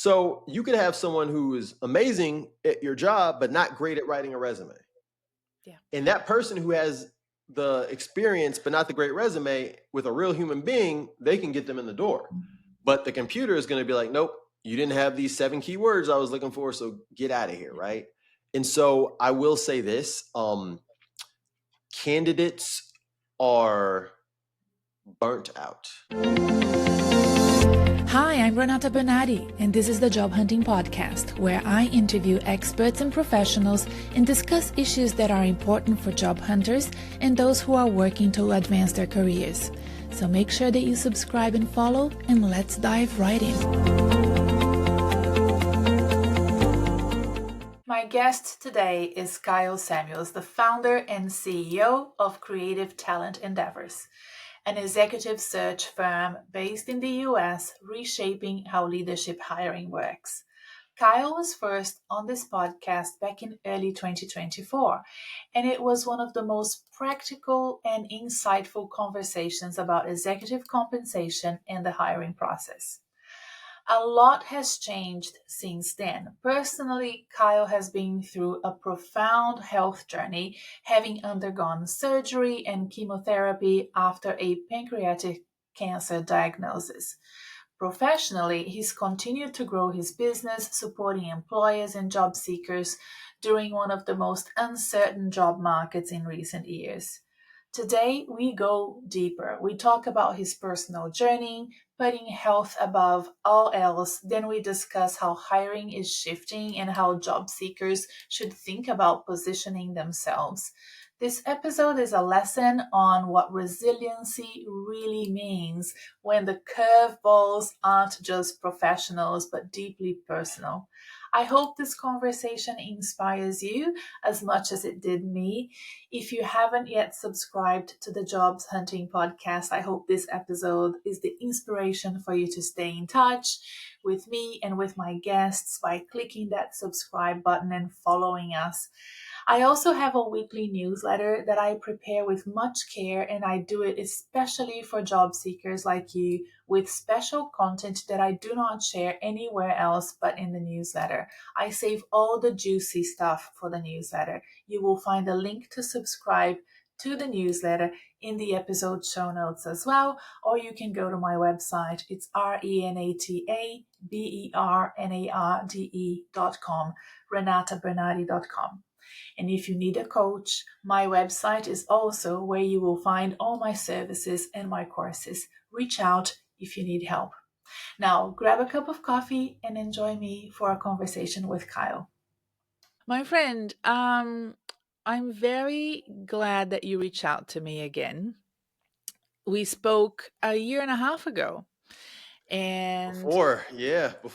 So you could have someone who is amazing at your job, but not great at writing a resume. Yeah. And that person who has the experience, but not the great resume with a real human being, they can get them in the door. But the computer is going to be like, nope, you didn't have these 7 keywords I was looking for. So get out of here. Right. And so I will say this, candidates are burnt out. Hi, I'm Renata Bernardi, and this is the Job Hunting Podcast, where I interview experts and professionals and discuss issues that are important for job hunters and those who are working to advance their careers. So make sure that you subscribe and follow, and let's dive right in. My guest today is Kyle Samuels, the founder and CEO of Creative Talent Endeavors, an executive search firm based in the US, reshaping how leadership hiring works. Kyle was first on this podcast back in early 2024, and it was one of the most practical and insightful conversations about executive compensation and the hiring process. A lot has changed since then. Personally, Kyle has been through a profound health journey, having undergone surgery and chemotherapy after a pancreatic cancer diagnosis. Professionally, he's continued to grow his business, supporting employers and job seekers during one of the most uncertain job markets in recent years. Today, we go deeper. We talk about his personal journey, putting health above all else. Then we discuss how hiring is shifting and how job seekers should think about positioning themselves. This episode is a lesson on what resiliency really means when the curveballs aren't just professionals but deeply personal. I hope this conversation inspires you as much as it did me. If you haven't yet subscribed to the Jobs Hunting Podcast, I hope this episode is the inspiration for you to stay in touch with me and with my guests by clicking that subscribe button and following us. I also have a weekly newsletter that I prepare with much care, and I do it especially for job seekers like you, with special content that I do not share anywhere else but in the newsletter. I save all the juicy stuff for the newsletter. You will find a link to subscribe to the newsletter in the episode show notes as well, or you can go to my website. It's RenataBernardi.com, renatabernardi.com. And if you need a coach, my website is also where you will find all my services and my courses. Reach out if you need help. Now, grab a cup of coffee and enjoy me for a conversation with Kyle. My friend, I'm very glad that you reached out to me again. We spoke a year and a half ago. And Before. Yep,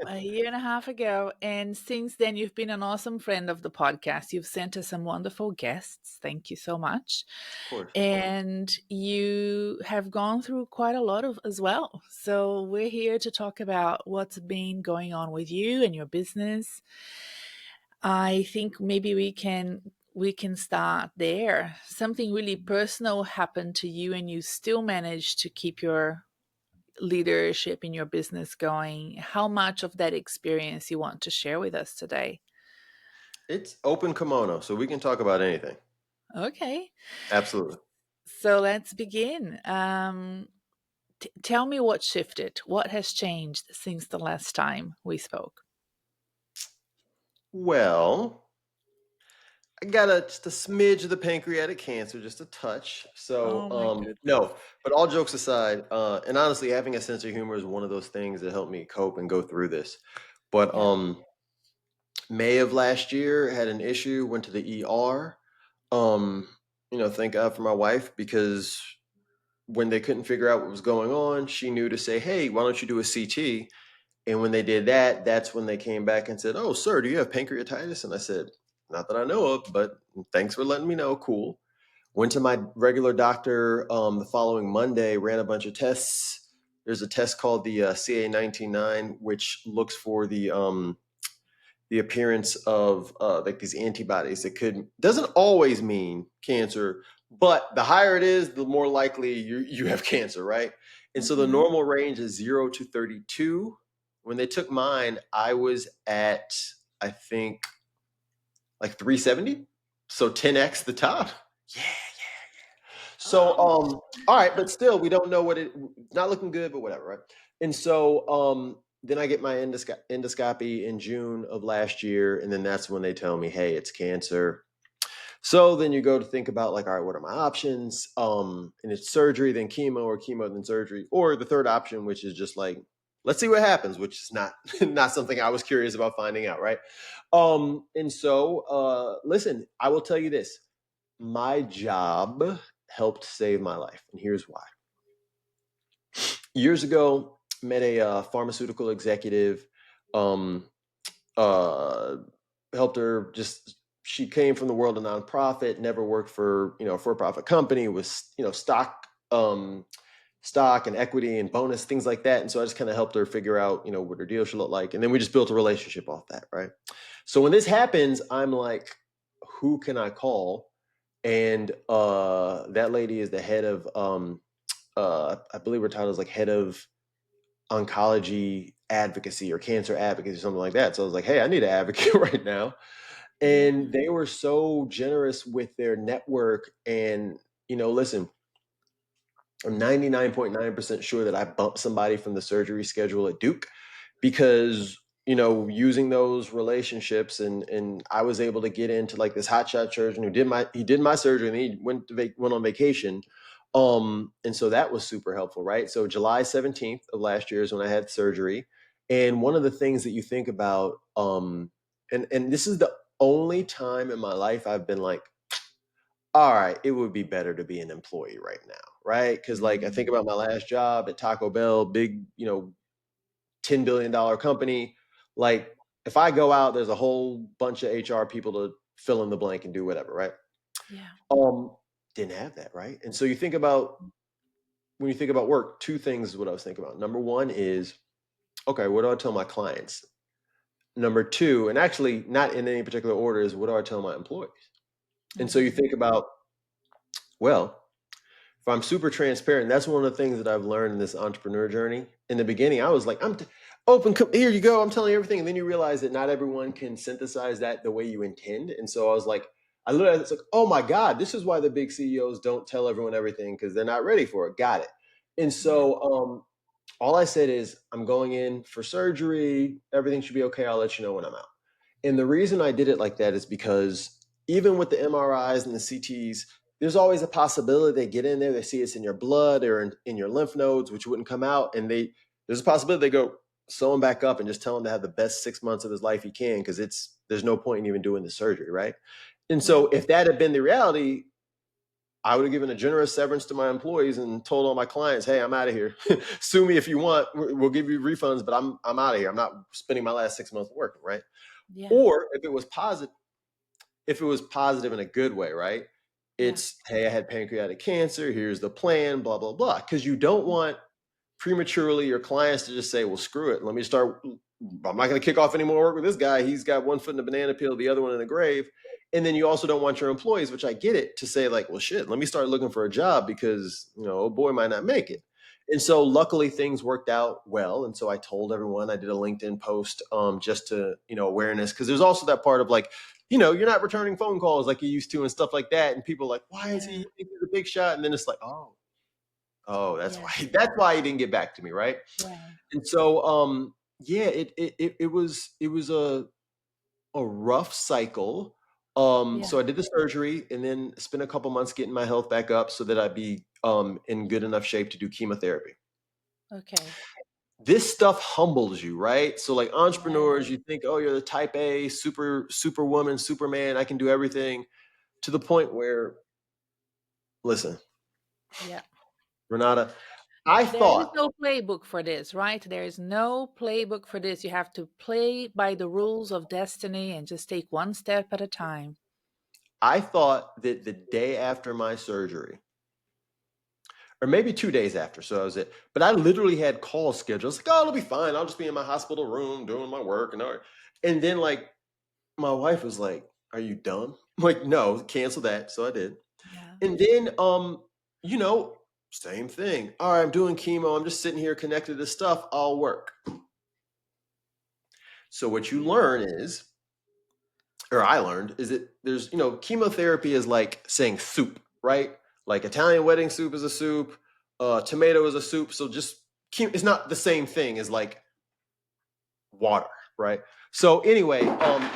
a year and a half ago. And since then, you've been an awesome friend of the podcast. You've sent us some wonderful guests. Thank you so much. Of course. And you have gone through quite a lot of as well. So we're here to talk about what's been going on with you and your business. I think maybe we can start there. Something really personal happened to you, and you still managed to keep your leadership in your business going. How much of that experience you want to share with us today? It's open kimono, so we can talk about anything. Okay. Absolutely. So let's begin. Tell me what shifted. What has changed since the last time we spoke? Well, I got just a smidge of the pancreatic cancer, just a touch. So, Oh my goodness. no, but all jokes aside, and honestly, having a sense of humor is one of those things that helped me cope and go through this. But Yeah. May of last year, had an issue, went to the ER. Thank God for my wife, because when they couldn't figure out what was going on, she knew to say, "Hey, why don't you do a CT?" And when they did that, that's when they came back and said, "Oh, sir, do you have pancreatitis?" And I said, "Not that I know of, but thanks for letting me know. Cool." Went to my regular doctor the following Monday, ran a bunch of tests. There's a test called the CA19-9, which looks for the appearance of like these antibodies that doesn't always mean cancer, but the higher it is, the more likely you have cancer, right? And so the normal range is 0 to 32. When they took mine, I was at, I think, like 370. So 10x the top. Yeah, yeah. So Oh, all right, but still we don't know what it, not looking good, but whatever, right? And so then I get my endoscopy in June of last year, and then that's when they tell me, hey, it's cancer. So then you go to think about like, all right, what are my options? And it's surgery, then chemo, or chemo, then surgery, or the third option, which is just like, let's see what happens, which is not not something I was curious about finding out, right? And so listen, I will tell you this. My job helped save my life, and here's why. Years ago, met a pharmaceutical executive. Um, uh, Helped her just she came from the world of nonprofit, never worked for a for-profit company, was stock and equity and bonus things like that. And so I just kind of helped her figure out what her deal should look like, and then we just built a relationship off that, right? So when this happens, I'm like, who can I call? And that lady is the head of I believe her title is like head of oncology advocacy or cancer advocacy, something like that. So I was like, hey, I need an advocate right now. yeah. And they were so generous with their network. And, listen, I'm 99.9% sure that I bumped somebody from the surgery schedule at Duke because, using those relationships, and I was able to get into like this hotshot surgeon who did my surgery, and he went on vacation. And so that was super helpful, right? So July 17th of last year is when I had surgery. And one of the things that you think about, and this is the only time in my life I've been like, all right, it would be better to be an employee right now, right? Because like I think Mm, about my last job at Taco Bell, big, $10 billion company. Like if I go out, there's a whole bunch of HR people to fill in the blank and do whatever, right? yeah. Um, didn't have that, right? And so you think about when you think about work, two things is what I was thinking about. Number one is, okay, what do I tell my clients? Number two, and actually not in any particular order, is what do I tell my employees? And so you Hmm. think about, well, if I'm super transparent, that's one of the things that I've learned in this entrepreneur journey. In the beginning, I was like, open, here you go, I'm telling you everything. And then you realize that not everyone can synthesize that the way you intend. And so I was like, I literally, it's like, oh my God, this is why the big CEOs don't tell everyone everything because they're not ready for it. Got it. And Yeah. so all I said is, I'm going in for surgery. Everything should be okay. I'll let you know when I'm out. And the reason I did it like that is because even with the MRIs and the CTs, there's always a possibility they get in there, they see it's in your blood or in your lymph nodes, which wouldn't come out. And there's a possibility they go sew him back up and just tell him to have the best 6 months of his life he can, because there's no point in even doing the surgery, right? And Yeah. so if that had been the reality, I would have given a generous severance to my employees and told all my clients, "Hey, I'm out of here. Sue me if you want. We'll give you refunds, but I'm out of here. I'm not spending my last 6 months working." Right? Yeah. Or if it was positive in a good way, right? Yeah. It's, hey, I had pancreatic cancer. Here's the plan. Blah blah blah. Because you don't want prematurely your clients to just say, well, screw it. Let me start. I'm not going to kick off any more work with this guy. He's got one foot in the banana peel, the other one in the grave. And then you also don't want your employees, which I get it, to say like, well, shit, let me start looking for a job because, oh boy, might not make it. And so luckily things worked out well. And so I told everyone, I did a LinkedIn post just to, awareness. Cause there's also that part of like, you're not returning phone calls like you used to and stuff like that. And people are like, why is Yeah. he he's a big shot? And then it's like, oh, that's Yeah. why that's why he didn't get back to me, right? Yeah. And so yeah, it was a rough cycle. Yeah. So I did the surgery and then spent a couple months getting my health back up so that I'd be in good enough shape to do chemotherapy. Okay. This stuff humbles you, right? So like Yeah. entrepreneurs, you think, oh, you're the type A, superwoman, superman, I can do everything, to the point where, listen, Yeah. Renata, I There is thought no playbook for this, right? There is no playbook for this. You have to play by the rules of destiny and just take one step at a time. I thought that the day after my surgery, or maybe 2 days after. So that was it. But I literally had calls scheduled. I was like, oh, it'll be fine. I'll just be in my hospital room doing my work. And then like my wife was like, are you dumb? I'm like, no, cancel that. So I did. Yeah. And then you know, same thing. All right, I'm doing chemo. I'm just sitting here connected to stuff. I'll work. So what you learn is, or I learned, is that there's, chemotherapy is like saying soup, right? Like Italian wedding soup is a soup, tomato is a soup. So just it's not the same thing as like water, right? So anyway,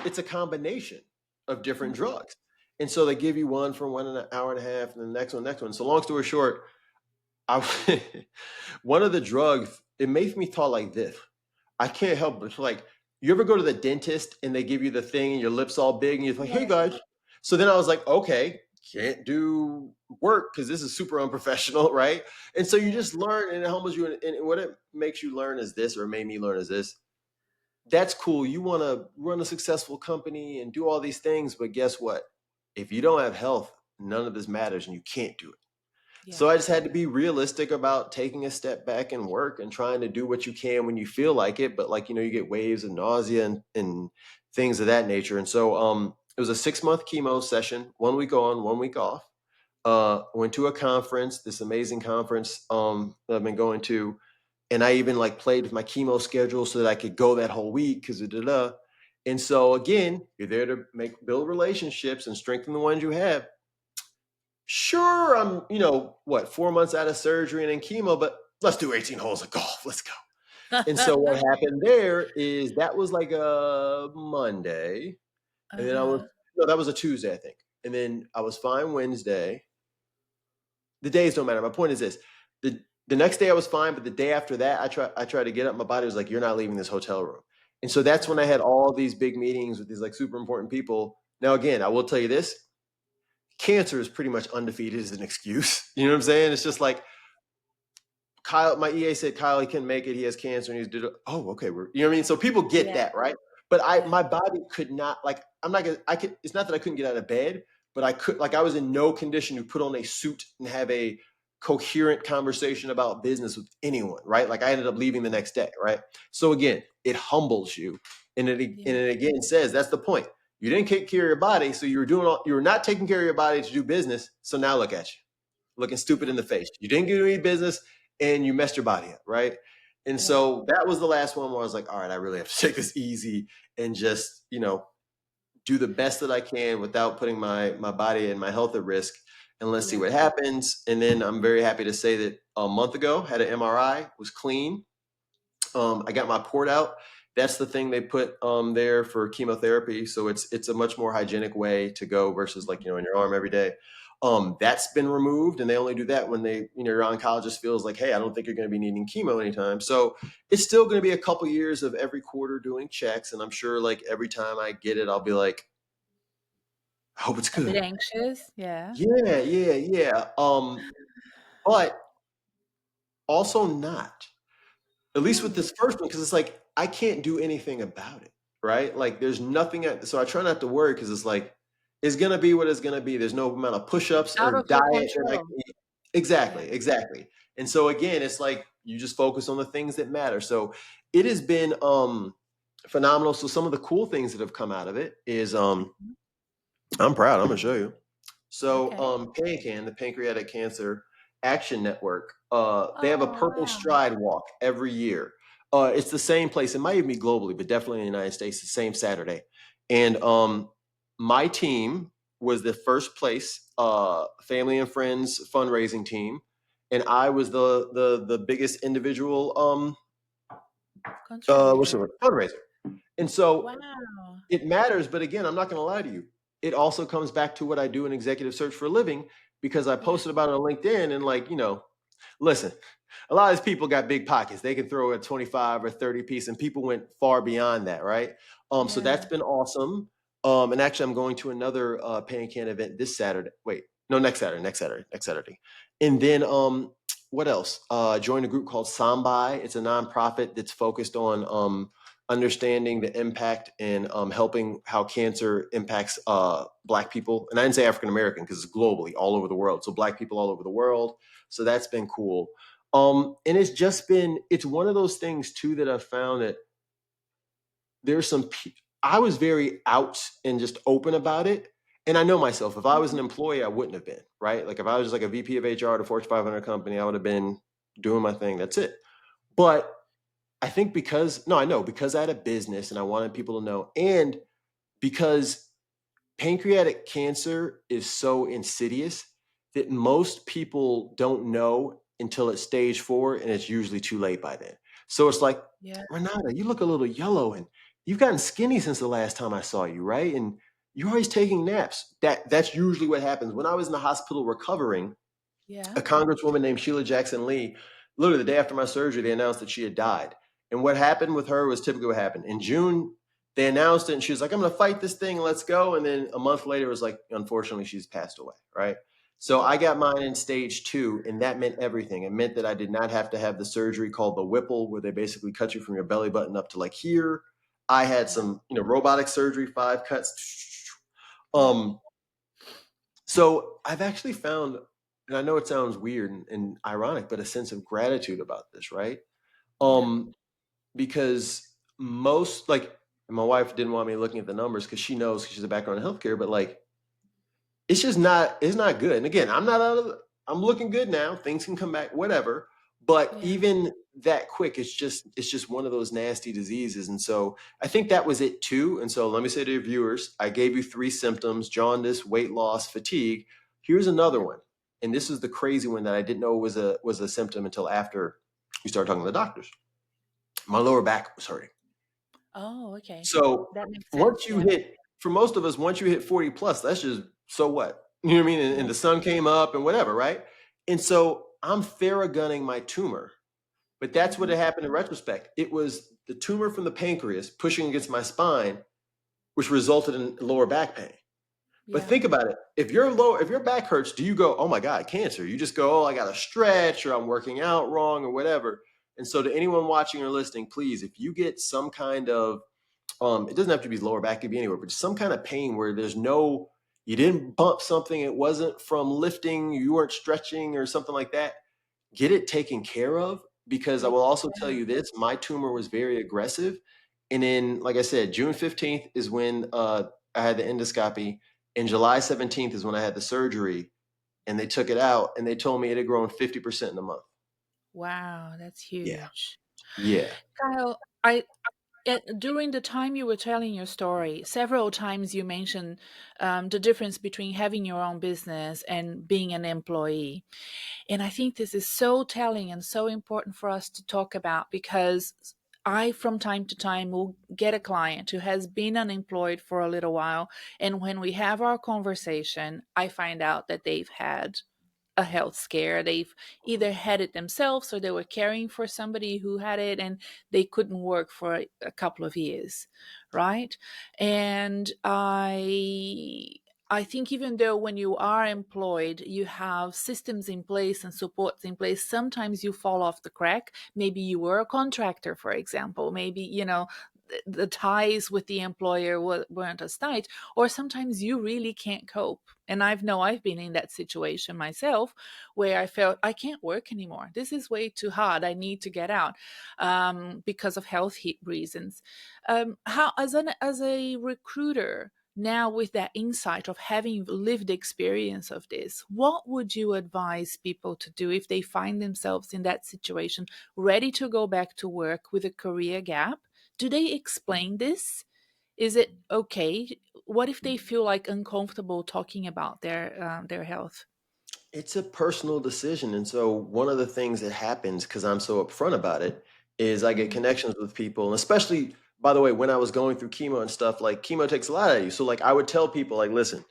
it's a combination of different Mhm. drugs. And so they give you one for 1 hour and a half, and the next one. So long story short, I one of the drugs, it makes me talk like this. I can't help but like, you ever go to the dentist and they give you the thing and your lips all big and you're like, hey Yeah. guys. So then I was like, okay, can't do work because this is super unprofessional, right? And so you Yeah. just learn, and it humbles you. And what it makes you learn is this, or made me learn is this. That's cool. You want to run a successful company and do all these things, but guess what? If you don't have health, none of this matters and you can't do it. Yeah. So I just had to be realistic about taking a step back and work and trying to do what you can when you feel like it. But like, you get waves of nausea and things of that nature. And so it was a 6-month chemo session, 1 week on, 1 week off. Went to a conference, this amazing conference that I've been going to. And I even like played with my chemo schedule so that I could go that whole week because of da. And so again, you're there to build relationships and strengthen the ones you have. Sure, I'm, 4 months out of surgery and in chemo, but let's do 18 holes of golf. Let's go. And so what happened there is that was like a Monday. And then Uh-huh. no, that was a Tuesday, I think. And then I was fine Wednesday. The days don't matter. My point is this. The next day I was fine, but the day after that, I tried to get up. My body was like, you're not leaving this hotel room. And so that's when I Wow. had all these big meetings with these like super important people. Now, again, I will tell you this, cancer is pretty much undefeated as an excuse. You know what I'm saying? It's just like, Kyle, my EA said Kyle, he couldn't make it. He has cancer, and he's did. Oh, okay. You know what I mean? So people get Yeah. that, right? But Yeah. my body could not like. I'm not gonna. I could. It's not that I couldn't get out of bed, but I could. Like I was in no condition to put on a suit and have a coherent conversation about business with anyone, right? Like I ended up leaving the next day, right? So again, it humbles you, and Yeah. it again says that's the point. You didn't take care of your body, so you were not taking care of your body to do business. So now look at you looking stupid Yeah. in the face. You didn't get any business and you messed your body up, right? And Yeah. so that was the last one where I was like, all right, I really have to take this easy and just, do the best that I can without putting my body and my health at risk. And let's see Yeah. what happens. And then I'm very happy to say that a month ago, had an MRI, was clean. I got my port out. That's the thing they put there for chemotherapy. So it's a much more hygienic way to go versus like in your arm every day. That's been removed, and they only do that when your oncologist feels like, hey, I don't think you're going to be needing chemo anytime. So it's still going to be a couple years of every quarter doing checks, and I'm sure like every time I get it, I'll be like, I hope it's A bit good. anxious. Yeah. Yeah, yeah, yeah. But also not. At least with Really? this first one, because it's like I can't do anything about it, right? Like there's nothing. So I try not to worry because it's like it's gonna be what it's gonna be. There's no amount of It's push-ups out or of your diet that I control. can eat. Yeah. Exactly, exactly. And so again, it's like you just focus on the things that matter. So it has been phenomenal. So some of the cool things that have come out of it is Mhm. I'm proud. I'm gonna show you. So, Okay. PanCAN, the Pancreatic Cancer Action Network, they have a Oh, Purple wow. Stride Walk every year. It's the same place. It might even be globally, but definitely in the United States, the same Saturday. And my team was the first place family and friends fundraising team, and I was the biggest individual what's the Contributor. word, fundraiser. And so Wow. it matters, but again, I'm not going to lie to you. It also comes back to what I do in executive search for a living because I Yeah. posted about it on LinkedIn and like, listen, a lot of these people got big pockets. They can throw a 25 or 30 piece and people went far beyond that, right? So that's Yeah. been awesome. And actually I'm going to another PanCan event this Saturday. Wait, no, next Saturday. And then what else? Joined a group called Sambai. It's a nonprofit that's focused on understanding the impact and helping how cancer impacts Black people. And I didn't say African American because it's globally all over the world. So Black people all over the world. So that's been cool. And it's one of those things too that I've found that there's I was very out and just open about it. And I know myself, if I was an Mhm. employee, I wouldn't have been, right? Like if I was just like a VP of HR at a Fortune 500 company, I would have been doing my thing. That's it. But I think because no, I know because I had a business and I wanted people to know, and because pancreatic cancer is so insidious that most people don't know until it's stage 4, and it's usually too late by then. So it's like, Yeah. Renata, you look a little yellow and you've gotten skinny since the last time I saw you, right? And you're always taking naps. That's usually what happens. When I was in the hospital recovering, Yeah. a congresswoman named Sheila Jackson Lee, literally the day after my surgery, they announced that she had died. And what happened with her was typically what happened. In June, they announced it and she was like, I'm going to fight this thing. Let's go. And then a month later, it was like, unfortunately, she's passed away. Right. So I Yeah. got mine in stage 2, and that meant everything. It meant that I did not have to have the surgery called the Whipple, where they basically cut you from your belly button up to like here. I had Yeah. some, robotic surgery, 5 cuts. Yeah. Um, so I've actually found, and I know it sounds weird and ironic, but a sense of gratitude about this, right? Yeah. Um, because most like, and my wife didn't want me looking at the numbers because she knows 'cause she's a background in healthcare, but like it's not good. And again, I'm not out of I'm looking good now. Things can come back, whatever. But Yeah. even that quick, it's just one of those nasty diseases. And so I think that was it too. And so let me say to your viewers, I gave you 3 symptoms: jaundice, weight loss, fatigue. Here's another Yeah. one. And this is the crazy one that I didn't know was a symptom until after we started talking to the doctors. My lower back was hurting. Oh, okay. So That makes sense. once you Yeah. hit, for most of us, once you hit 40 plus, that's just so what? You know what I mean? And Yeah. the sun came up and whatever, right? And so I'm theragunning my tumor, but that's what Mm-hmm. had happened in retrospect. It was the tumor from the pancreas pushing against my spine, which resulted in lower back pain. But Yeah. think about it. If your back hurts, do you go, oh my God, cancer? You just go, oh, I got to stretch or I'm working out wrong or whatever. And so to anyone watching or listening, please, if you get some kind of it doesn't have to be lower back, it could be anywhere, but some kind of pain where you didn't bump something, it wasn't from lifting, you weren't stretching or something like that, get it taken care of. Because I Yeah. will also tell you this, my tumor was very aggressive. And then, like I said, June 15th is when I had the endoscopy, and July 17th is when I had the surgery, and they took it out and they told me it had grown 50% in a month. Wow, that's Yeah. huge. Yeah. Kyle, during the time you were telling your story, several times you mentioned the difference between having your own business and being an employee. And I think this is so telling and so important for us to talk about because I, from time to time, will get a client who has been unemployed for a little while. And when we have our conversation, I find out that they've had a health scare. They've either had it themselves or they were caring for somebody who had it and they couldn't work for a couple of years, right? And I think even though when you are employed, you have systems in place and supports in place, sometimes you fall off the crack. Maybe you were a contractor, for example. Maybe, the ties with the employer weren't as tight, or sometimes you really can't cope. And I've been in that situation myself where I felt I can't work anymore. This is way too hard. I need to get out because of reasons. How as a recruiter now with that insight of having lived experience of this, what would you advise people to do if they find themselves in that situation, ready to go back to work with a career gap? Do they explain this? Is it okay? What if they feel like uncomfortable talking about their health? It's a personal decision. And so one of the things that happens because I'm so upfront about it is I get Mhm. connections with people. And especially, by the way, when I was going through chemo and stuff, like chemo takes a lot out of you. So like I would tell people, like, listen,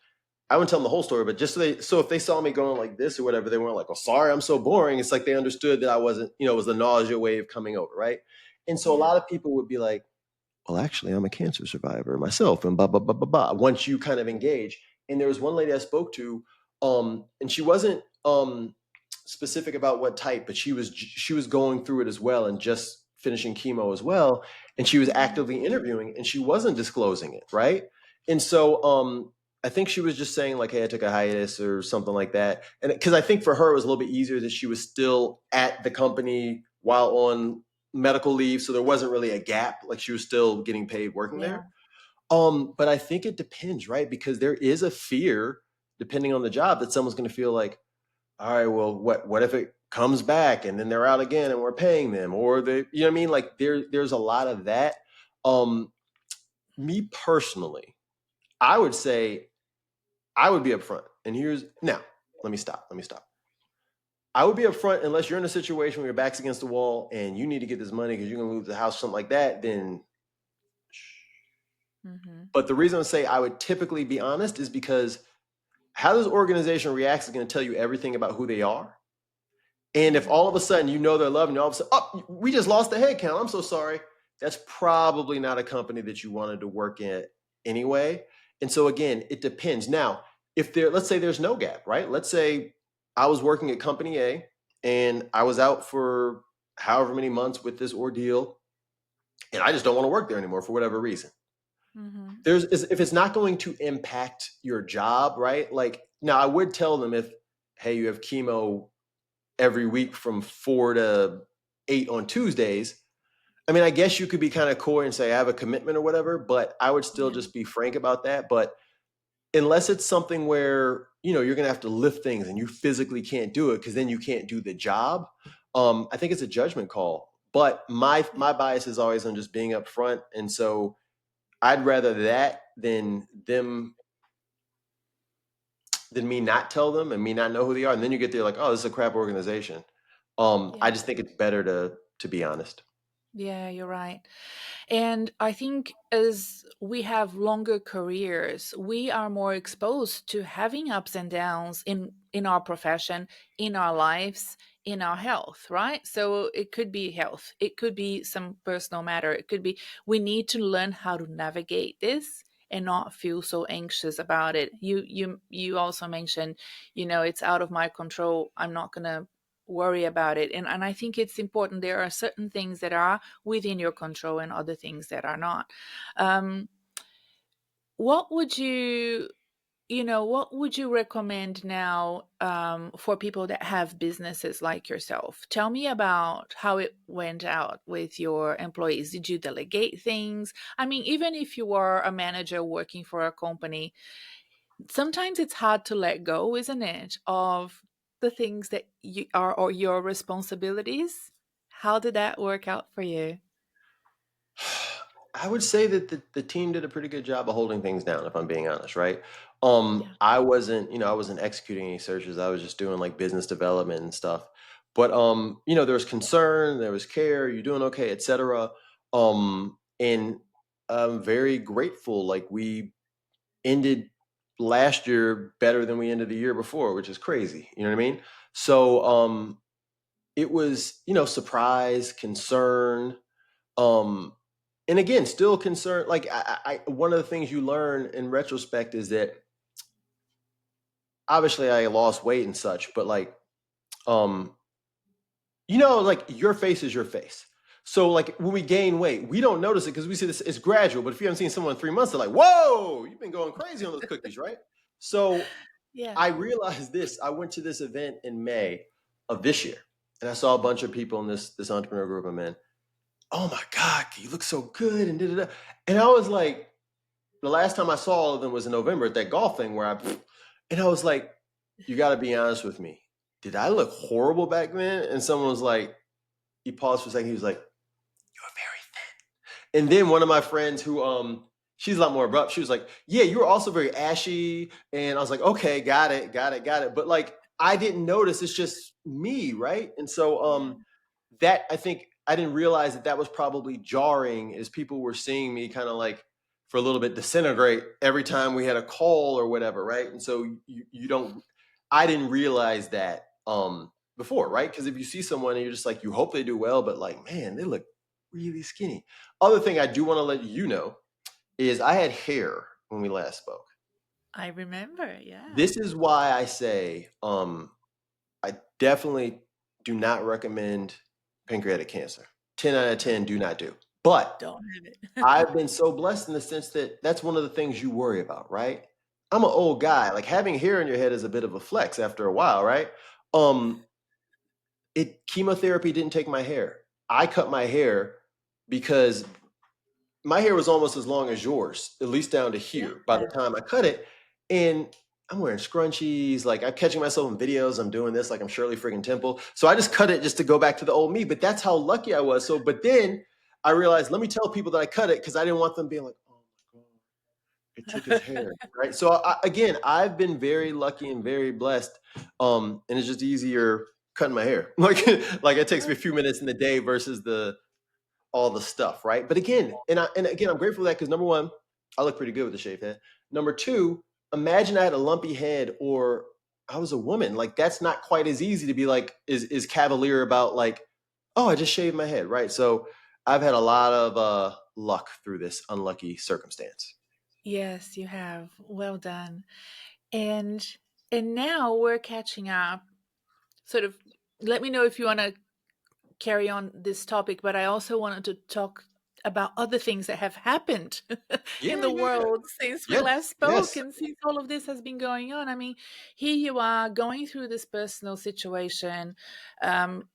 I wouldn't tell them the whole story, but just so if they saw me going like this or whatever, they weren't like, oh, sorry, I'm so boring. It's like they understood that I wasn't, it was the nausea wave coming over, right? And so a Yeah. lot of people would be like, well, actually, I'm a cancer survivor myself, and blah blah blah blah blah. Once you kind of engage, and there was one lady I spoke to, and she wasn't specific about what type, but she was going through it as well, and just finishing chemo as well, and she was Mhm. actively interviewing, and she wasn't disclosing it, right? And so I think she was just saying like, "Hey, I took a hiatus" or something like that, and because I think for her it was a little bit easier that she was still at the company while on medical leave, so there wasn't really a gap. Like she was still getting paid working Yeah. there. But I think it depends, right? Because there is a fear, depending on the job, that someone's going to feel like, all right, well, what if it comes back and then they're out again and we're paying them, or they, you know what I mean? Like there's a lot of that. Um, Me personally, I would say I would be upfront. And here's now, let me stop. Let me stop. I would be upfront unless you're in a situation where your back's against the wall and you need to get this money because you're gonna lose the house, something like that. Then, Mm-hmm. but the reason I say I would typically be honest is because how this organization reacts is going to tell you everything about who they are. And if all Mm-hmm. of a sudden you know they're loving you, all of a sudden, oh, we just lost the head count. I'm so sorry. That's probably not a company that you wanted to work in anyway. And so again, it depends. Now, if there, let's say there's no gap, right? Let's say I was working at company A and I was out for however many months with this ordeal, and I just don't want to work there anymore for whatever reason. Mm-hmm. There's if it's not going to impact your job, right? Like now I would tell them if, hey, you have chemo every week from 4 to 8 on Tuesdays. I mean, I guess you could be kind of coy and say I have a commitment or whatever, but I would still Yeah. just be frank about that. But unless it's something where you're gonna have to lift things and you physically can't do it because then you can't do the job. I think it's a judgment call. But my bias is always on just being upfront, and so I'd rather that than me not tell them and me not know who they are, and then you get there like, oh, this is a crap organization. I Yeah. just think it's better to be honest. Yeah, you're right. And I think as we have longer careers, we are more exposed to having ups and downs in our profession, in our lives, in our health, right? So it could be health, it could be some personal matter, it could be we need to learn how to navigate this and not feel so anxious about it. You also mentioned, it's out of my control. I'm not going to worry about it. And I think it's important, there are certain things that are within your control and other things that are not. Um, what would what would you recommend now, for people that have businesses like yourself? Tell me about how it went out with your employees. Did you delegate things? I mean, even if you are a manager working for a company, sometimes it's hard to let go, isn't it, of the things that you are or your responsibilities. How did that work out for you? I would say that the team did a pretty good job of holding things down, if I'm being honest, right? Yeah. I wasn't executing any searches. I was just doing like business development and stuff. But there was concern, there was care, you're doing okay, etc. And I'm very grateful. Like we ended last year better than we ended the year before, which is crazy. You know what I mean? So it was, surprise, concern, um, and again, still concerned. Like one of the things you learn in retrospect is that obviously I lost weight and such, but like, um, like your face is your face. So like when we gain weight, we don't notice it because we see this it's gradual. But if you haven't seen someone in 3 months, they're like, "Whoa, you've been going crazy on those cookies, right?" So Yeah. I realized this. I went to this event in May of this year, and I saw a bunch of people in this entrepreneur group I'm in. Oh my God, you look so good, and da da da. And I was like, the last time I saw all of them was in November at that golf thing and I was like, you got to be honest with me. Did I look horrible back then? And someone was like, he paused for a second. He was like, you're very thin. And then one of my friends who, she's a lot more abrupt. She was like, yeah, you were also very ashy. And I was like, okay, got it, got it, got it. But like, I didn't notice. It's just me, right? And so, Yeah. that I think I didn't realize that was probably jarring as people were seeing me kind of like for a little bit disintegrate every time we had a call or whatever, right? And so you don't I didn't realize that before, right? Because if you see someone and you're just like you hope they do well, but like man, they look really skinny. Other thing I do want to let you know is I had hair when we last spoke. I remember. Yeah. This is why I say I definitely do not recommend pancreatic cancer. 10 out of 10 do not do. But Don't have it. I've been so blessed in the sense that that's one of the things you worry about, right? I'm an old guy. Like having hair in your head is a bit of a flex after a while, right? Um, it chemotherapy didn't take my hair. I cut my hair because my hair was almost as long as yours, at least down to Yeah. here by the time I cut it. And I'm wearing scrunchies. Like I'm catching myself in videos. I'm doing this like I'm Shirley friggin' Temple. So I just cut it just to go back to the old me. But that's how lucky I was. So, but then I realized, let me tell people that I cut it because I didn't want them being like, oh my God, it took his hair. Right. So again, I've been very lucky and very blessed. And it's just easier cutting my hair. Like it takes me a few minutes in the day versus the all the stuff, right? But again, and again, I'm grateful for that because number one, I look pretty good with a shaved head. Number two, imagine I had a lumpy head or I was a woman. Like that's not quite as easy to be like is cavalier about like, oh, I just shaved my head, right? So I've had a lot of luck through this unlucky circumstance. Yes, you have. Well done. And and now we're catching up. Sort of let me know if you want to carry on this topic, but I also wanted to talk about other things that have happened in Yeah, the yeah, yeah. world since we Yes, last spoke yes. and since all of this has been going on. I mean, here you are going through this personal situation,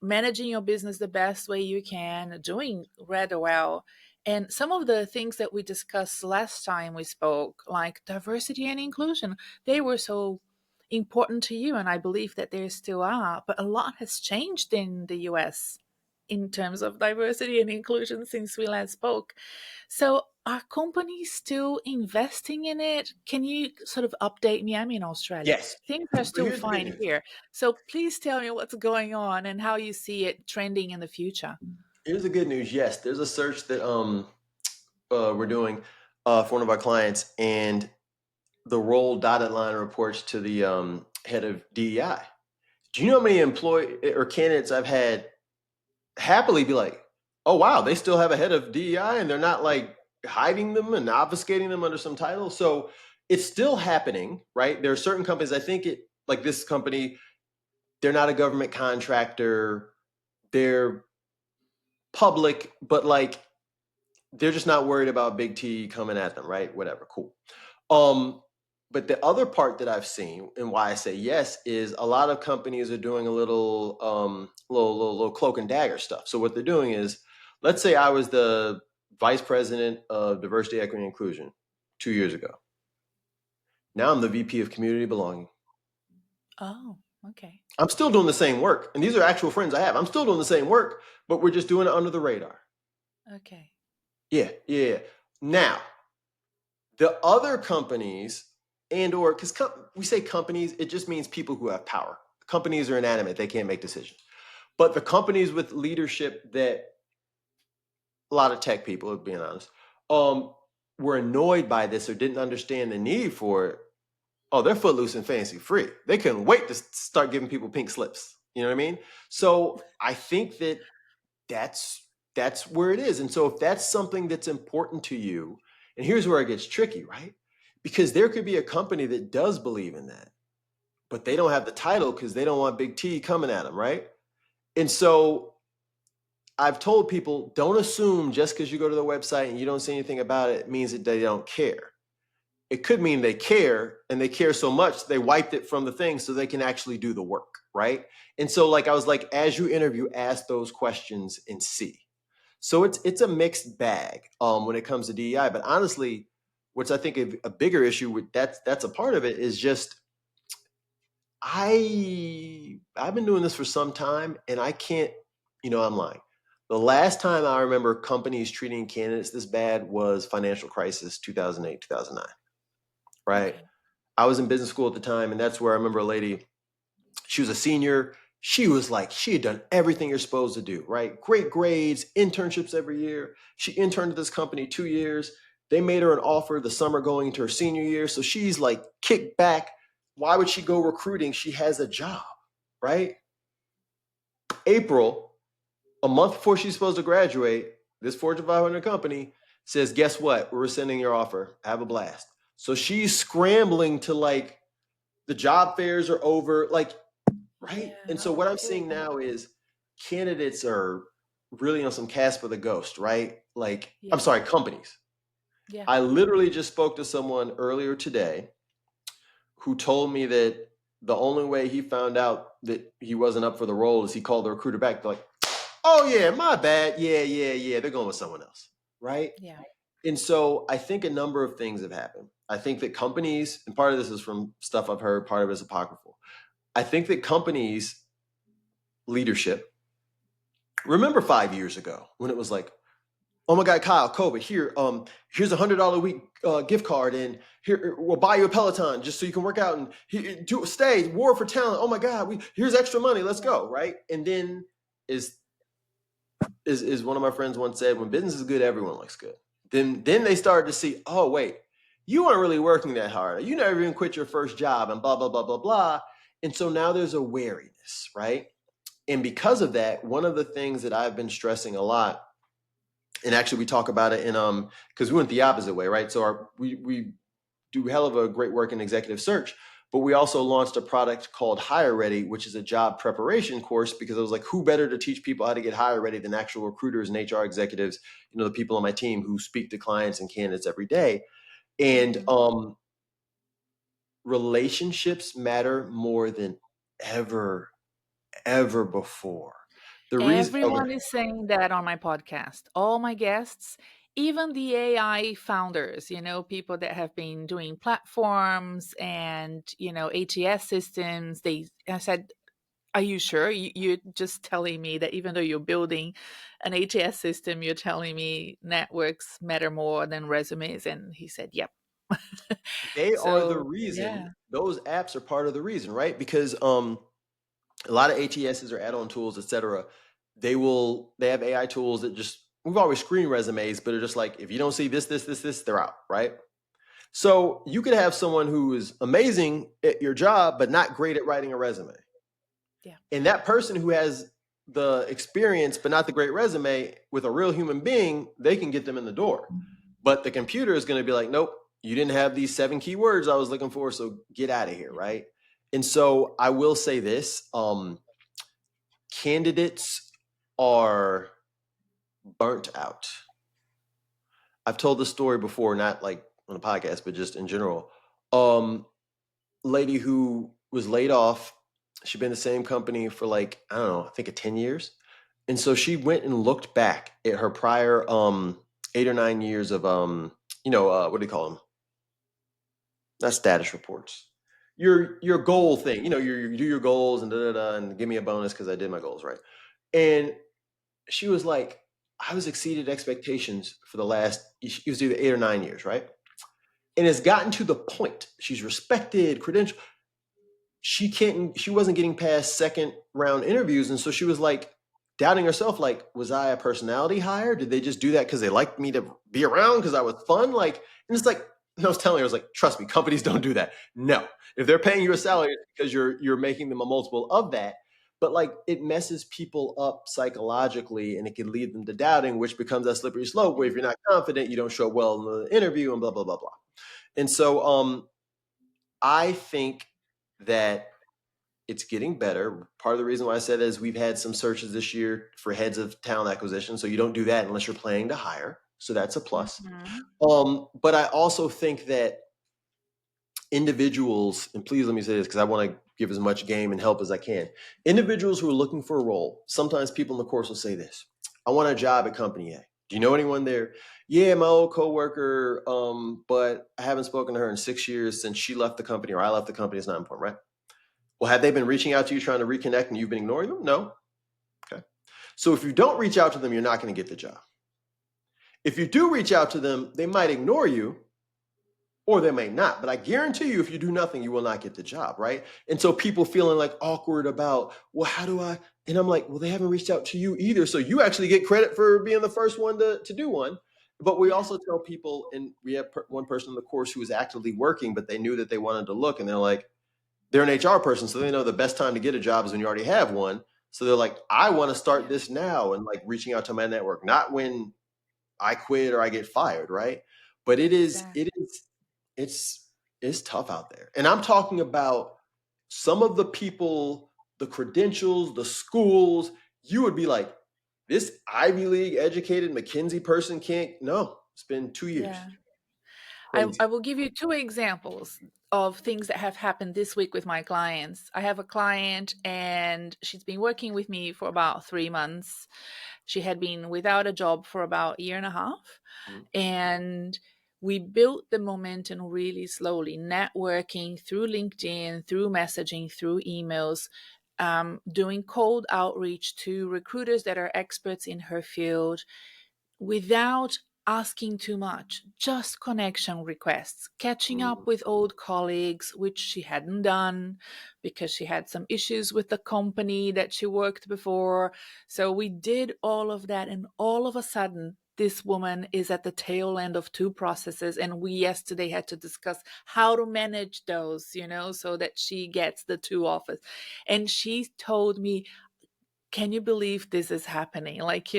managing your business the best way you can, doing rather well. And some of the things that we discussed last time we spoke, like diversity and inclusion, they were so important to you, and I believe that they still are. But a lot has changed in the US in terms of diversity and inclusion since we last spoke. So, are companies still investing in it? Can you sort of update me? I'm in Australia. Yes. Things are So still here's the good fine news. here. So, please tell me what's going on and how you see it trending in the future. Here's the good news. Yes, there's a search that we're doing for one of our clients, and the role dotted line reports to the head of DEI. Do you know how many employee or candidates I've had happily be like, "Oh wow, they still have a head of DEI, and they're not like hiding them and obfuscating them under some title." So it's still happening, right? There are certain companies. I think it like this company. They're not a government contractor. They're public, but like they're just not worried about Big T coming at them, right? Whatever, cool. Um, but the other part that I've seen and why I say yes is a lot of companies are doing a little cloak and dagger stuff. So what they're doing is, let's say I was the vice president of diversity, equity, and inclusion 2 years ago. Now I'm the VP of community belonging. Oh, okay. I'm still doing the same work, and these are actual friends I have. I'm still doing the same work, but we're just doing it under the radar. Okay. Yeah, yeah. Now the other companies and or because we say companies, it just means people who have power. Companies are inanimate; they can't make decisions. But the companies with leadership that a lot of tech people, being honest, um, were annoyed by this or didn't understand the need for it. Oh, they're footloose and fancy free. They couldn't wait to start giving people pink slips. You know what I mean? So I think that that's that's where it is. And so if that's something that's important to you, and here's where it gets tricky, right? Because there could be a company that does believe in that, but they don't have the title because they don't want Big T coming at them, right? And so I've told people don't assume just because you go to the website and you don't see anything about it means that they don't care. It could mean they care and they care so much they wiped it from the thing so they can actually do the work, right? And so like I was like, as you interview, ask those questions and see. So it's a mixed bag when it comes to DEI. But honestly, what's I think a bigger issue with that's a part of it is just I've been doing this for some time and I can't, I'm lying. The last time I remember companies treating candidates this bad was financial crisis 2008, 2009, right? Okay. I was in business school at the time and that's where I remember a lady, she was a senior. She was like, she had done everything you're supposed to do, right? Great grades, internships every year. She interned at this company 2 years. They made her an offer the summer going into her senior year. So she's like kicked back. Why would she go recruiting? She has a job, right? April, a month before she's supposed to graduate, this Fortune 500 company says, guess what? We're rescinding your offer. Have a blast. So she's scrambling to like, the job fairs are over. Like, right? Yeah. And so Oh, what I'm poor seeing now woman. is candidates are really on some Casper the Ghost, right? Like, I'm Yeah. sorry, companies. Yeah. I literally just spoke to someone earlier today who told me that the only way he found out that he wasn't up for the role is he called the recruiter back. They're like, oh yeah, my bad. Yeah, yeah, yeah. They're going with someone else, right? Yeah. And so I think a number of things have happened. I think that companies, and part of this is from stuff I've heard, part of it is apocryphal. I think that companies' leadership, remember 5 years ago when it was like, oh my God, Kyle, COVID, here's $100 a week gift card, and here we'll buy you a Peloton just so you can work out and stay war for talent. Oh my God, here's extra money, let's Yeah. go, right? And then is one of my friends once said, when business is good, everyone looks good. Then they started to see, oh wait, you weren't really working that hard. You never even quit your first job, and blah blah blah blah blah. And so now there's a wariness, right? And because of that, one of the things that I've been stressing a lot, and actually we talk about it in because we went the opposite way, right? So we do hell of a great work in executive search, but we also launched a product called Hire Ready, which is a job preparation course, because I was like, who better to teach people how to get hire ready than actual recruiters and HR executives, the people on my team who speak to clients and candidates every day. And Mhm. relationships matter more than ever, ever before. The reason, okay, Everyone is saying that on my podcast. All my guests, even the AI founders, people that have been doing platforms and, ATS systems, I said, are you sure? You're just telling me that even though you're building an ATS system, you're telling me networks matter more than resumes? And he said, yep. they are the So, reason. yeah. Those apps are part of the reason, right? Because a lot of ATSs or add-on tools, etc. They have AI tools that just, we've always screened resumes, but they're just like, if you don't see this, they're out, right? So you could have someone who is amazing at your job, but not great at writing a resume. Yeah. And that person who has the experience, but not the great resume with a real human being, they can get them in the door. But the computer is going to be like, nope, you didn't have these 7 keywords I was looking for, so get out of here, Yeah. right? And so I will say this: candidates are burnt out. I've told this story before, not like on a podcast, but just in general. Um, Lady who was laid off. She'd been in the same company for like, I don't know, I think 10 years. And so she went and looked back at her prior 8 or 9 years of what do you call them? Not status reports. Your goal thing. You do your goals and da da da and give me a bonus because I did my goals, right? And she was like, I was exceeded expectations for the last, it was either 8 or 9 years, right? And it's gotten to the point, she's respected, credential, she wasn't getting past second round interviews. And so she was like doubting herself, like, was I a personality hire? Did they just do that because they liked me to be around because I was fun? Like, and it's like, and I was telling her, I was like, trust me, companies don't do that. No. If they're paying you a salary, it's because you're making them a multiple of that. But like, it messes people up psychologically, and it can lead them to doubting, which becomes that slippery slope where if you're not confident, you don't show well in the interview and blah blah blah blah. And so I think that it's getting better. Part of the reason why I said is we've had some searches this year for heads of talent acquisition. So you don't do that unless you're planning to hire. So that's a plus. Mhm. But I also think that individuals, and please let me say this because I want to give as much game and help as I can. Individuals who are looking for a role, sometimes people in the course will say this: I want a job at company A. Do you know anyone there? Yeah, my old coworker, but I haven't spoken to her in 6 years since she left the company or I left the company. It's not important, right? Well, have they been reaching out to you trying to reconnect and you've been ignoring them? No. Okay. So if you don't reach out to them, you're not going to get the job. If you do reach out to them, they might ignore you or they may not. But I guarantee you, if you do nothing, you will not get the job, right? And so people feeling like awkward about, well, how do I? And I'm like, well, they haven't reached out to you either. So you actually get credit for being the first one to do one. But we Yeah. also tell people, and we have one person in the course who is actively working, but they knew that they wanted to look, and they're like, they're an HR person, so they know the best time to get a job is when you already have one. So they're like, I want to start Yeah. this now, and like reaching out to my network, not when I quit or I get fired, right? But Exactly. it's it's tough out there. And I'm talking about some of the people, the credentials, the schools, you would be like, this Ivy League educated McKinsey person can't, no, it's been 2 years. Yeah. I Crazy. will give you two examples of things that have happened this week with my clients. I have a client and she's been working with me for about 3 months. She had been without a job for about a year and a half. Mhm. And we built the momentum really slowly, networking through LinkedIn, through messaging, through emails, doing cold outreach to recruiters that are experts in her field without asking too much, just connection requests, catching up Mhm. with old colleagues, which she hadn't done because she had some issues with the company that she worked before. So we did all of that, and all of a sudden, this woman is at the tail end of two processes, and we yesterday had to discuss how to manage those, so that she gets the two offers. And she told me, can you believe this is happening? Like,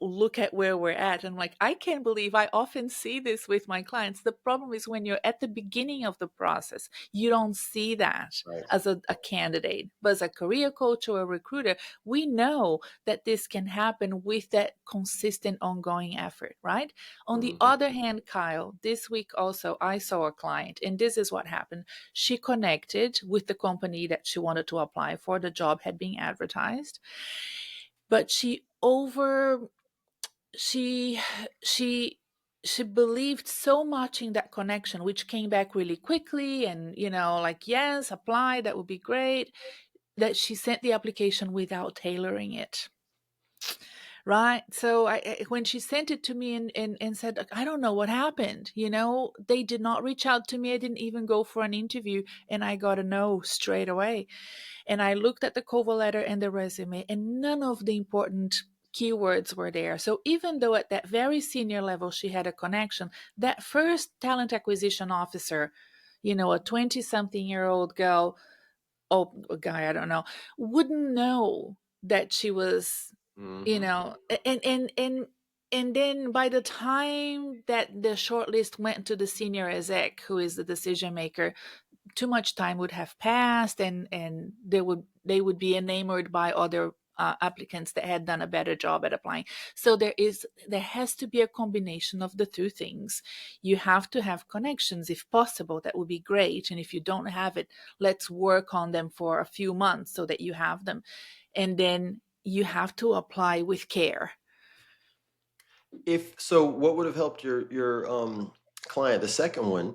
look at where we're at. I'm like, I can't believe I often see this with my clients. The problem is when you're at the beginning of the process, you don't see that Right. as a candidate. But as a career coach or a recruiter, we know that this can happen with that consistent ongoing effort, right? On the Mhm. other hand, Kyle, this week also, I saw a client, and this is what happened. She connected with the company that she wanted to apply for. The job had been advertised, but she she she believed so much in that connection, which came back really quickly, and like, yes, apply, that would be great, that she sent the application without tailoring it. Right. So when she sent it to me and said, like, I don't know what happened, they did not reach out to me. I didn't even go for an interview, and I got a no straight away. And I looked at the cover letter and the resume, and none of the important keywords were there. So even though at that very senior level she had a connection, that first talent acquisition officer, a 20 something year old girl, oh, a guy, I don't know, wouldn't know that she was, Mhm. and then by the time that the shortlist went to the senior exec, who is the decision maker, too much time would have passed, and they would be enamored by other applicants that had done a better job at applying. So there has to be a combination of the two things. You have to have connections if possible. That would be great. And if you don't have it, let's work on them for a few months so that you have them. And then you have to apply with care. If so, what would have helped your client? The second one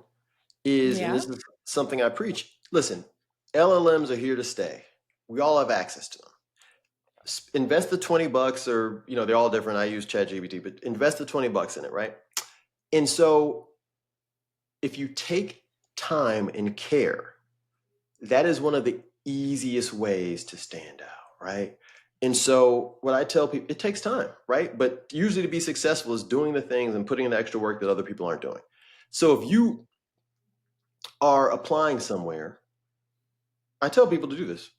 is, and Yeah. this is something I preach. Listen, LLMs are here to stay. We all have access to them. Invest the $20, or they're all different. I use ChatGPT, but invest the $20 in it, right? And so, if you take time and care, that is one of the easiest ways to stand out, right? And so, what I tell people, it takes time, right? But usually, to be successful is doing the things and putting in the extra work that other people aren't doing. So, if you are applying somewhere, I tell people to do this.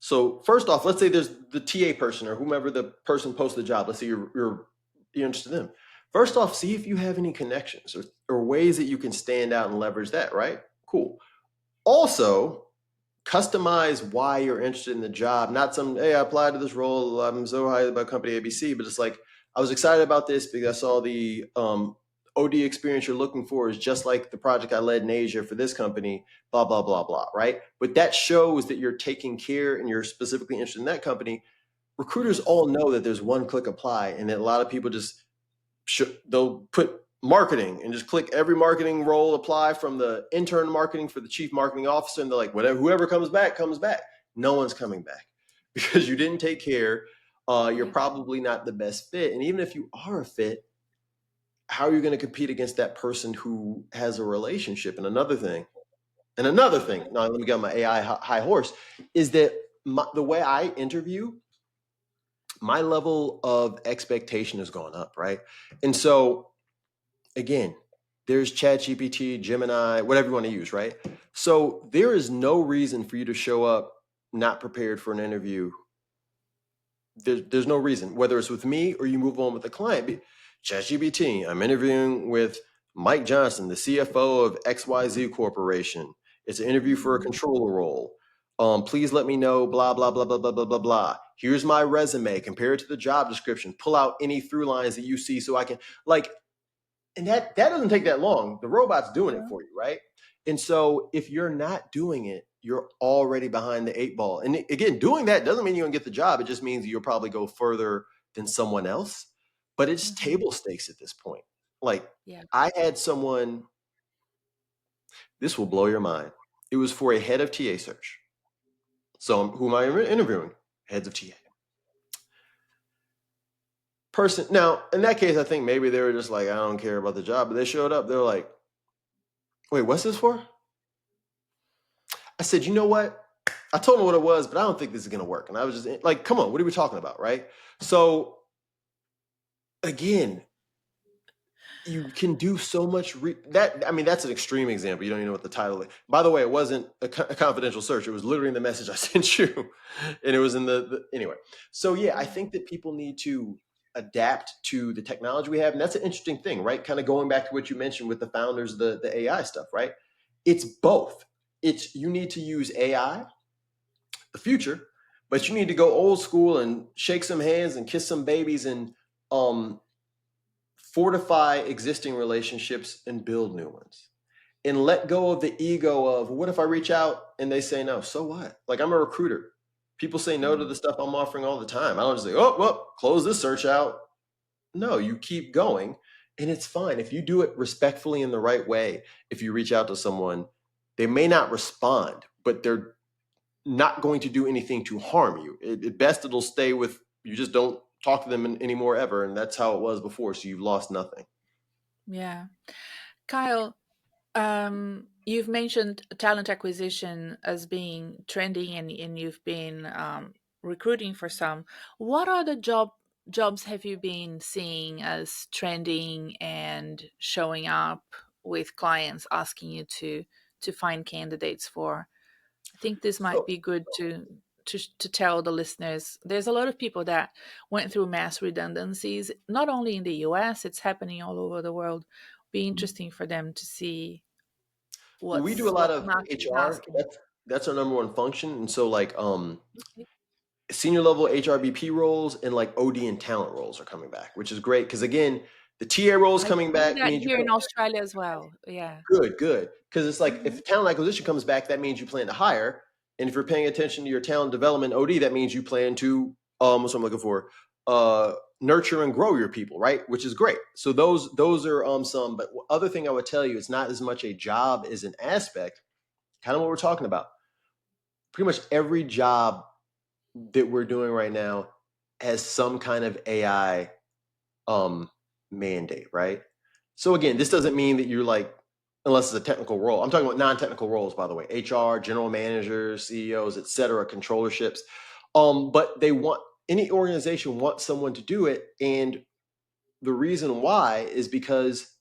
So first off, let's say there's the TA person or whomever the person posted the job. Let's say you're interested in them. First off, see if you have any connections or ways that you can stand out and leverage that, right? Cool. Also, customize why you're interested in the job. Not some, hey, I applied to this role. I'm so high about company ABC, but it's like, I was excited about this because I saw the OD experience you're looking for is just like the project I led in Asia for this company, blah, blah, blah, blah, right? But that shows that you're taking care and you're specifically interested in that company. Recruiters all know that there's one click apply, and that a lot of people just they'll put marketing and just click every marketing role apply from the intern marketing for the chief marketing officer, and they're like, whatever, whoever comes back comes back. No one's coming back because you didn't take care. You're Yeah. probably not the best fit, and even if you are a fit, how are you going to compete against that person who has a relationship? And another thing, now let me get on my AI high horse, is that the way I interview, my level of expectation has gone up, right? And so again, there's ChatGPT, Gemini, whatever you want to use, right? So there is no reason for you to show up not prepared for an interview. There's no reason, whether it's with me or you move on with the client. ChatGPT, I'm interviewing with Mike Johnson, the CFO of XYZ Corporation. It's an interview for a controller role. Please let me know, blah, blah, blah, blah, blah, blah, blah, blah. Here's my resume. Compare it to the job description. Pull out any through lines that you see so I can, like, And that doesn't take that long. The robot's doing it Yeah. for you, right? And so if you're not doing it, you're already behind the eight ball. And again, doing that doesn't mean you're gonna get the job. It just means you'll probably go further than someone else. But it's Hmm. table stakes at this point. Like Yeah. I had someone, this will blow your mind. It was for a head of TA search. So who am I interviewing? Heads of TA. Person. Now, in that case, I think maybe they were just like, I don't care about the job. But they showed up. They're like, wait, what's this for? I said, you know what? I told him what it was, but I don't think this is going to work. And I was just like, come on, what are we talking about? Right. So again, you can do so much that. I mean, that's an extreme example. You don't even know what the title is. By the way, it wasn't a confidential search. It was literally in the message I sent you. And it was in anyway. So yeah, I Yeah. think that people need to adapt to the technology we have. And that's an interesting thing, right? Kind of going back to what you mentioned with the founders, the AI stuff, right? It's both. It's you need to use AI, the future, but you need to go old school and shake some hands and kiss some babies and um, fortify existing relationships and build new ones. And let go of the ego of what if I reach out and they say no? So what? Like I'm a recruiter. People say no to Mm. the stuff I'm offering all the time. I don't just say, oh, well, close this search out. No, you keep going and it's fine. If you do it respectfully in the right way, if you reach out to someone, they may not respond, but they're not going to do anything to harm you. At best, it'll stay with you. Just don't talk to them anymore ever, and that's how it was before. So you've lost nothing. Yeah. Kyle, you've mentioned talent acquisition as being trending, and you've been recruiting for some. What other jobs have you been seeing as trending and showing up with clients asking you to find candidates for? I think this might So be good to tell the listeners. There's a lot of people that went through mass redundancies, not only in the US, it's happening all over the world. Be interesting for them to see well, we do a what lot the of market is HR. asking. That's our number one function, and so like Okay. senior level HRBP roles and like OD and talent roles are coming back, which is great because again, the TA roles I coming see back that means you here in Australia as well. Yeah. good, good. Because it's like Hmm. if talent acquisition comes back, that means you plan to hire. And if you're paying attention to your talent development OD, that means you plan to what's what I'm looking for? Nurture and grow your people, right? Which is great. So those are some, but other thing I would tell you, it's not as much a job as an aspect, kind of what we're talking about. Pretty much every job that we're doing right now has some kind of AI um, mandate, right? So again, this doesn't mean that you're like, unless it's a technical role. I'm talking about non-technical roles, by the way, HR, general managers, CEOs, et cetera, controllerships. But they want any organization wants someone to do it, and the reason why is because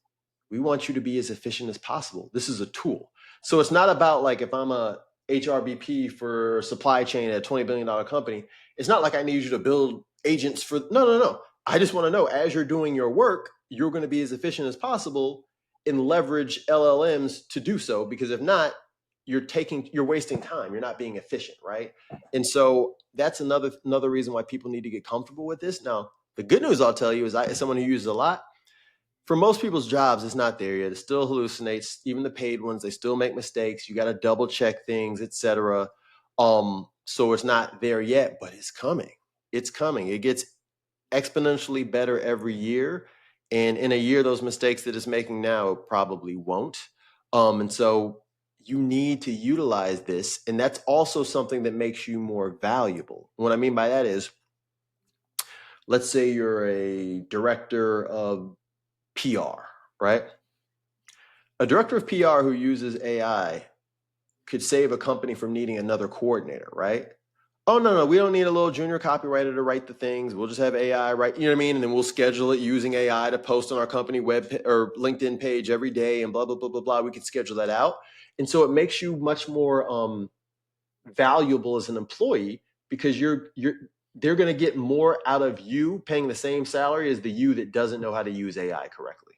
we want you to be as efficient as possible. This is a tool. So it's not about like if I'm a HRBP for supply chain at a $20 billion company, it's not like I need you to build agents for no, no, no. I just want to know as you're doing your work, you're going to be as efficient as possible and leverage LLMs to do so because if not, you're wasting time. You're not being efficient, right? And so that's another reason why people need to get comfortable with this. Now, the good news I'll tell you is as someone who uses a lot, for most people's jobs, it's not there yet. It still hallucinates. Even the paid ones, they still make mistakes. You got to double check things, etc. So it's not there yet, but it's coming. It's coming. It gets exponentially better every year, and in a year, those mistakes that it's making now probably won't. And so you need to utilize this, and that's also something that makes you more valuable. What I mean by that is, let's say you're a director of PR, right? A director of PR who uses AI could save a company from needing another coordinator, right? Oh no, no, we don't need a little junior copywriter to write the things. We'll just have AI write, you know what I mean? And then we'll schedule it using AI to post on our company or LinkedIn page every day and blah blah blah blah blah. We could schedule that out. And so it makes you much more valuable as an employee because they're going to get more out of you paying the same salary as the you that doesn't know how to use AI correctly.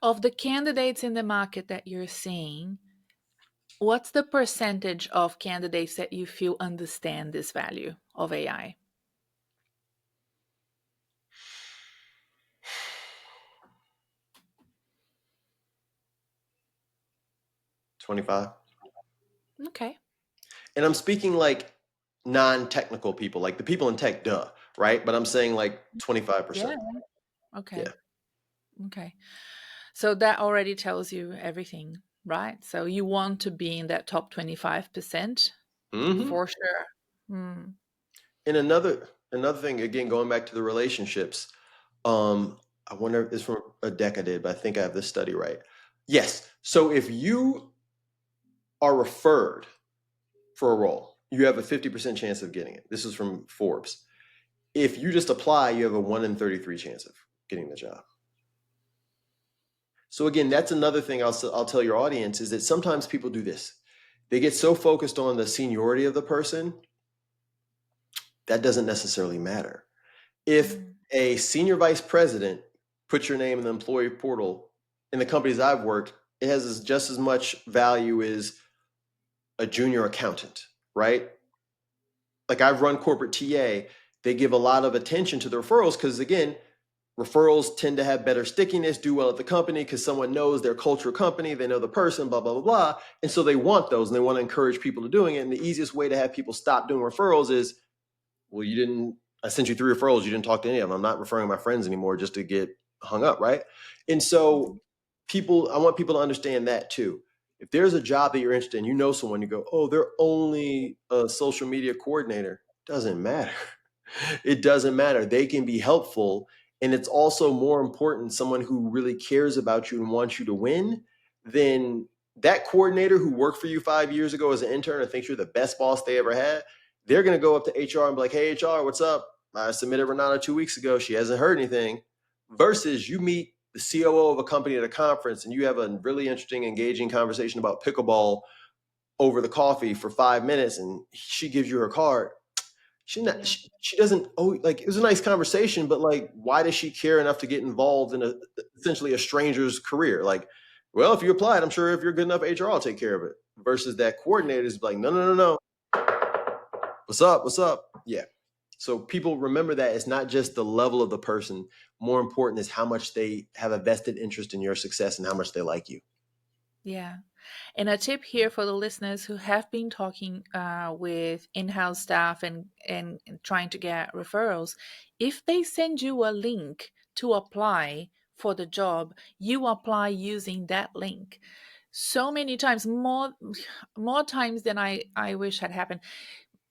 Of the candidates in the market that you're seeing, what's the percentage of candidates that you feel understand this value of AI? 25. Okay. And I'm speaking like non-technical people, like the people in tech, duh, right? But I'm saying like Yeah. 25%. Yeah. Okay. Okay. So that already tells you everything, right? So you want to be in that top 25% Hmm. for sure. Hmm. And another thing, again, going back to the relationships, I wonder if it's from a deck I did, but I think I have this study right. Yes. So if you are referred for a role, you have a 50% chance of getting it. This is from Forbes. If you just apply, you have a 1 in 33 chance of getting the job. So again, that's another thing I'll tell your audience is that sometimes people do this. They get so focused on the seniority of the person, that doesn't necessarily matter. If Mm. a senior vice president puts your name in the employee portal in the companies I've worked, it has just as much value as a junior accountant, right? Like I've run corporate TA, they give a lot of attention to the referrals because again, referrals tend to have better stickiness, do well at the company because someone knows their culture company, they know the person, blah, blah, blah, blah. And so they want those and they want to encourage people to doing it. And the easiest way to have people stop doing referrals is, well, I sent you 3 referrals, you didn't talk to any of them. I'm not referring my friends anymore just to get hung up, right? And so Mhm. I want people to understand that too. If there's a job that you're interested in, you know someone, you go, oh, they're only a social media coordinator. Doesn't matter. It doesn't matter. They can be helpful. And it's also more important someone who really cares about you and wants you to win than that coordinator who worked for you 5 years ago as an intern and thinks you're the best boss they ever had. They're going to go up to HR and be like, hey, HR, what's up? I submitted Renata 2 weeks ago. She hasn't heard anything. Versus you meet the COO of a company at a conference and you have a really interesting, engaging conversation about pickleball over the coffee for 5 minutes and she gives you her card. Yeah. She doesn't, oh, like it was a nice conversation, but like why does she care enough to get involved in essentially a stranger's career? Like, well, if you applied, I'm sure if you're good enough, HR will take care of it. Versus that Yeah. coordinator is like, no, no, no, no. What's up? What's up? Yeah. So people remember that it's not just the level of the person. More important is how much they have a vested interest in your success and how much they like you. Yeah. And a tip here for the listeners who have been talking with in-house staff and trying to get referrals, if they send you a link to apply for the job, you apply using that link. So many times, more times than I wish had happened.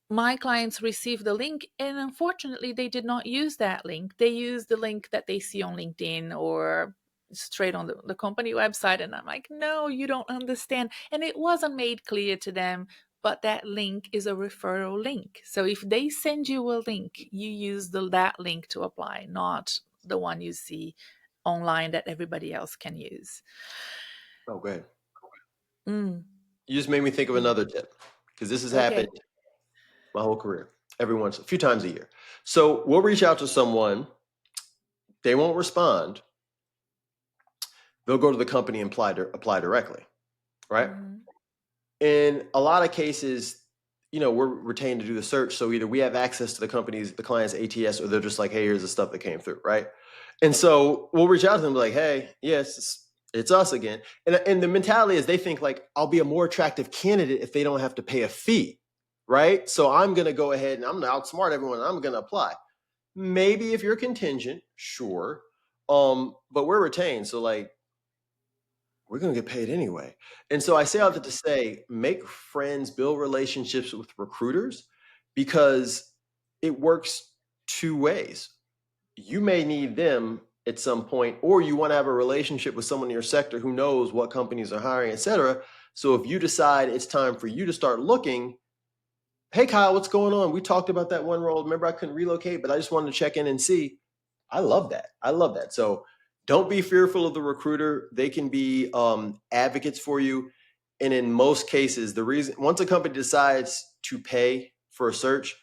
My clients received the link and unfortunately they did not use that link. They used the link that they see on LinkedIn or straight on the company website. And I'm like, no, you don't understand. And it wasn't made clear to them, but that link is a referral link. So if they send you a link, you use that link to apply, not the one you see online that everybody else can use. Oh, go ahead. Mm. You just made me think of Yeah. another tip because this has Okay. happened my whole career, a few times a year. So we'll reach out to someone, they won't respond. They'll go to the company and apply directly, right? Hmm. In a lot of cases, we're retained to do the search. So either we have access to the client's ATS, or they're just like, hey, here's the stuff that came through, right? And so we'll reach out to them and be like, hey, yes, it's us again. And the mentality is they think like, I'll be a more attractive candidate if they don't have to pay a fee, right? So I'm going to go ahead and I'm going to outsmart everyone. And I'm going to apply. Maybe if you're contingent, sure. But we're retained. So like, we're going to get paid anyway. And so I say all that to say, make friends, build relationships with recruiters because it works 2 ways. You may need them at some point, or you want to have a relationship with someone in your sector who knows what companies are hiring, et cetera. So if you decide it's time for you to start looking, hey, Kyle, what's going on? We talked about that one role. Remember, I couldn't relocate, but I just wanted to check in and see. I love that. I love that. So don't be fearful of the recruiter. They can be advocates for you. And in most cases, the reason once a company decides to pay for a search,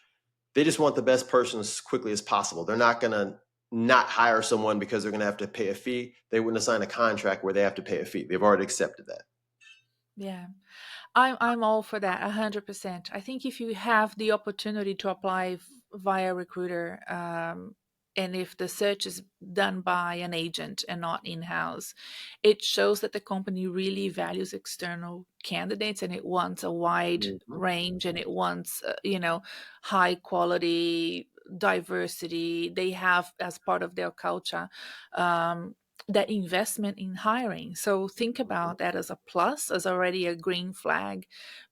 they just want the best person as quickly as possible. They're not going to not hire someone because they're going to have to pay a fee. They wouldn't assign a contract where they have to pay a fee. They've already accepted that. Yeah. I'm all for that, 100%. I think if you have the opportunity to apply via recruiter, and if the search is done by an agent and not in-house, it shows that the company really values external candidates, and it wants a wide Mhm. range, and it wants high quality diversity. They have as part of their culture um, that investment in hiring. So think Mhm. about that as a plus, as already a green flag.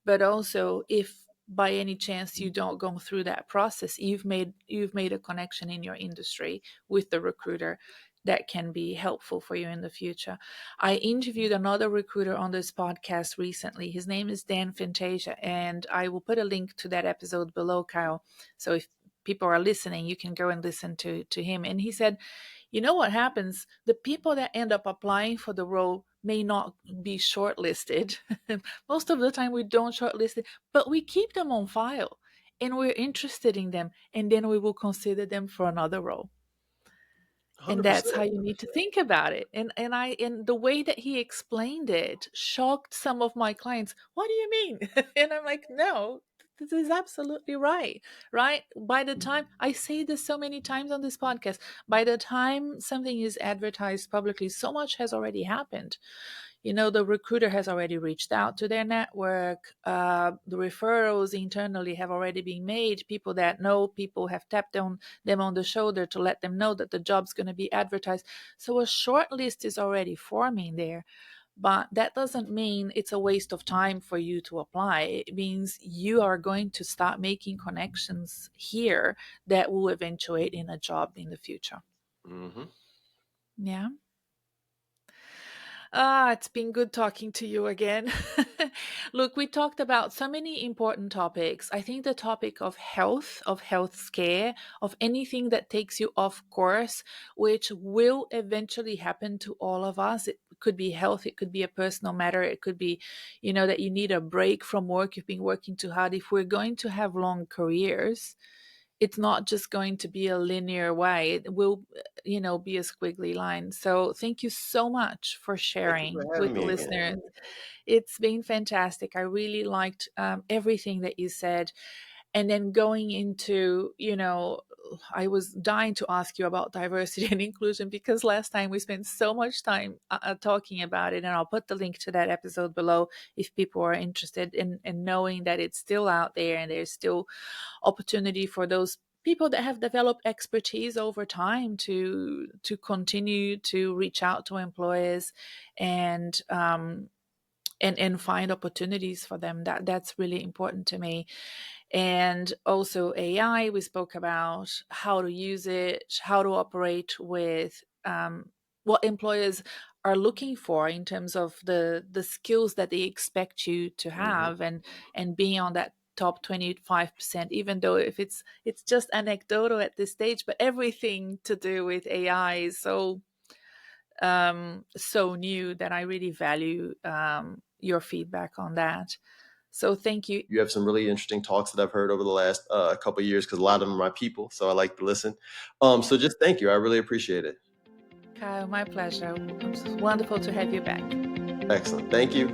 But also, if by any chance you don't go through that process, you've made a connection in your industry with the recruiter that can be helpful for you in the future. I interviewed another recruiter on this podcast recently. His name is Dan Fantasia, and I will put a link to that episode below, Kyle. So if people are listening, you can go and listen to him. And he said, you know what happens? The people that end up applying for the role may not be shortlisted. Most of the time, we don't shortlist it, but we keep them on file and we're interested in them, and then we will consider them for another role. And that's 100%. how you need to think about it. And the way that he explained it shocked some of my clients. What do you mean? And I'm like, no, this is absolutely right. Right? By the time I say this so many times on this podcast, by the time something is advertised publicly, so much has already happened. The recruiter has already reached out to their network. The referrals internally have already been made. People that know people have tapped on them on the shoulder to let them know that the job's going to be advertised. So a short list is already forming there. But that doesn't mean it's a waste of time for you to apply. It means you are going to start making connections here that will eventuate in a job in the future. Mhm. Yeah. Ah, it's been good talking to you again. Look, we talked about so many important topics. I think the topic of health scare, of anything that takes you off course, which will eventually happen to all of us. It could be health, it could be a personal matter, it could be, that you need a break from work, you've been working too hard. If we're going to have long careers, it's not just going to be a linear way. It will, be a squiggly line. So thank you so much for Thank you sharing for having with the me again. listeners. It's been fantastic. I really liked everything that you said. And then going into, I was dying to ask you about diversity and inclusion, because last time we spent so much time talking about it. And I'll put the link to that episode below if people are interested in knowing that it's still out there, and there's still opportunity for those people that have developed expertise over time to continue to reach out to employers and and find opportunities for them. That's really important to me. And also AI, we spoke about how to use it, how to operate with what employers are looking for in terms of the skills that they expect you to Mhm. have, and being on that top 25%, even though if it's just anecdotal at this stage. But everything to do with AI is so new that I really value your feedback on that. So thank you, You have some really interesting talks that I've heard over the last couple of years because a lot of them are my people, so I like to listen. So just thank you. I really appreciate it. Kyle. My pleasure. It's wonderful to have you back. Excellent. Thank you.